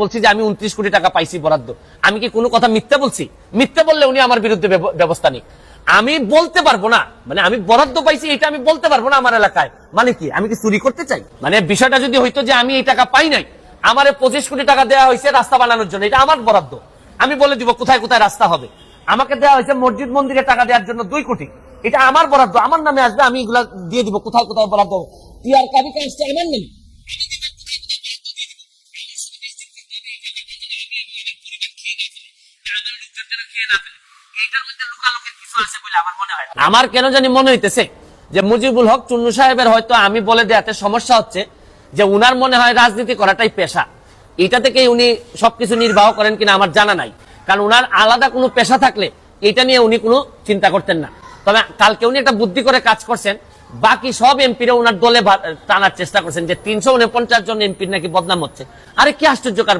বলছি যে আমি 29 কোটি টাকা পাইছি বরাদ্দ, আমি কি কোনো কথা মিথ্যা বলছি? মিথ্যা বললে উনি আমার বিরুদ্ধে ব্যবস্থা নিক। আমি বলতে পারবো না, মানে আমি বরাদ্দ পাইছি এটা আমি বলতে পারবো না আমার এলাকায়, মানে কি আমি কি চুরি করতে চাই? মানে বিষয়টা যদি হইতো যে আমি এই টাকা পাই নাই, আমারে 25 কোটি টাকা দেওয়া হয়েছে রাস্তা বানানোর জন্য, এটা আমার বরাদ্দ, আমি বলে দিব কোথায় কোথায় রাস্তা হবে। আমাকে দেওয়া হয়েছে মসজিদ মন্দিরে টাকা দেওয়ার জন্য 2 কোটি, এটা আমার বরাদ্দ, আমার নামে আসবে, আমি এগুলা দিয়ে দিব কোথায় কোথায় বরাদ্দ হবে। টিআর কাবিকে আসছে আমার নামে। আমার কেন জানি মনে হইতেছে যে মুজিবুল হক চুন্নু সাহেবের হয়তো আমি বলে দেওয়াতে সমস্যা হচ্ছে, যে উনার মনে হয় রাজনীতি করাটাই পেশা, এটা থেকে উনি সবকিছু নির্বাহ করেন কিনা আমার জানা নাই। কারণ উনার আলাদা কোনো পেশা থাকলে এটা নিয়ে উনি কোনো চিন্তা করতেন না। তবে কালকে উনি একটা বুদ্ধি করে কাজ করছেন, বাকি সব এমপিরা উনার দলে টানার চেষ্টা করছেন, যে 349 জন এমপির নাকি বদনাম হচ্ছে। আরে কি আশ্চর্যকর